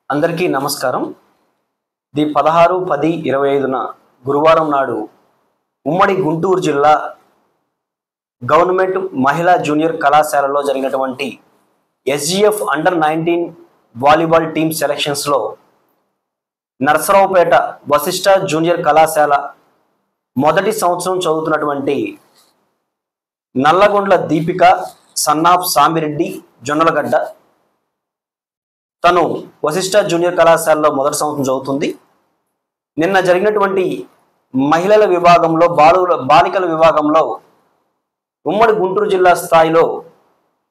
అందరికీ నమస్కారం. 16/10/25న గురువారం నాడు ఉమ్మడి గుంటూరు జిల్లా గవర్నమెంట్ మహిళా జూనియర్ కళాశాలలో జరిగినటువంటి SGF అండర్-19 వాలీబాల్ టీమ్ సెలక్షన్స్లో నరసరావుపేట వశిష్ఠ జూనియర్ కళాశాల మొదటి సంవత్సరం చదువుతున్నటువంటి నల్లగొండ్ల దీపిక సన్నాఫ్ సామిరెడ్డి జొన్నలగడ్డ తను వశిష్ఠ జూనియర్ కళాశాలలో మొదటి సంవత్సరం చదువుతుంది. నిన్న జరిగినటువంటి మహిళల విభాగంలో బాలికల విభాగంలో ఉమ్మడి గుంటూరు జిల్లా స్థాయిలో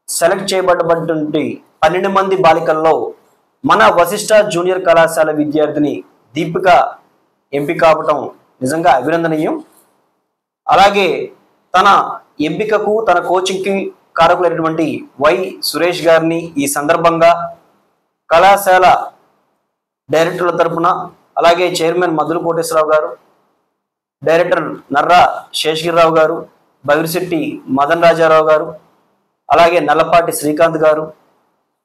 సెలెక్ట్ చేయబడ్డటువంటి 12 మంది బాలికల్లో మన వశిష్ఠ జూనియర్ కళాశాల విద్యార్థిని దీపిక ఎంపిక కావటం నిజంగా అభినందనీయం. అలాగే తన ఎంపికకు తన కోచింగ్కి కారకులైనటువంటి వై సురేష్ గారిని ఈ సందర్భంగా కళాశాల డైరెక్టర్ల తరపున, అలాగే చైర్మన్ మధుర కోటేశ్వరరావు గారు, డైరెక్టర్ నర్రా శేషగిరిరావు గారు, బగిరిశెట్టి మదన్ రాజారావు గారు, అలాగే నల్లపాటి శ్రీకాంత్ గారు,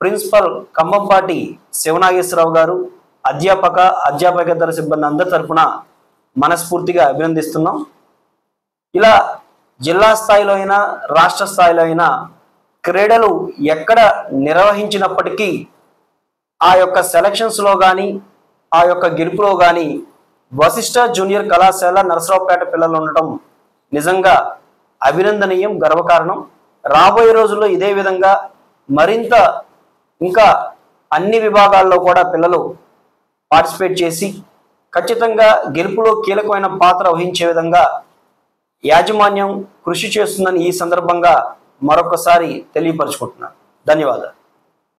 ప్రిన్సిపల్ కంబంపాటి శివనాగేశ్వరరావు గారు, అధ్యాపకేతర సిబ్బంది అందరి తరపున మనస్ఫూర్తిగా అభినందిస్తున్నాం. ఇలా జిల్లా స్థాయిలో అయినా రాష్ట్ర స్థాయిలో అయినా క్రీడలు ఎక్కడ నిర్వహించినప్పటికీ ఆ యొక్క సెలక్షన్స్లో కానీ ఆ యొక్క గెలుపులో కానీ వశిష్ఠ జూనియర్ కళాశాల నరసరావుపేట పిల్లలు ఉండటం నిజంగా అభినందనీయం, గర్వకారణం. రాబోయే రోజుల్లో ఇదే విధంగా మరింత ఇంకా అన్ని విభాగాల్లో కూడా పిల్లలు పార్టిసిపేట్ చేసి ఖచ్చితంగా గెలుపులో కీలకమైన పాత్ర వహించే విధంగా యాజమాన్యం కృషి చేస్తుందని ఈ సందర్భంగా మరొకసారి తెలియపరుచుకుంటున్నాను. ధన్యవాదాలు.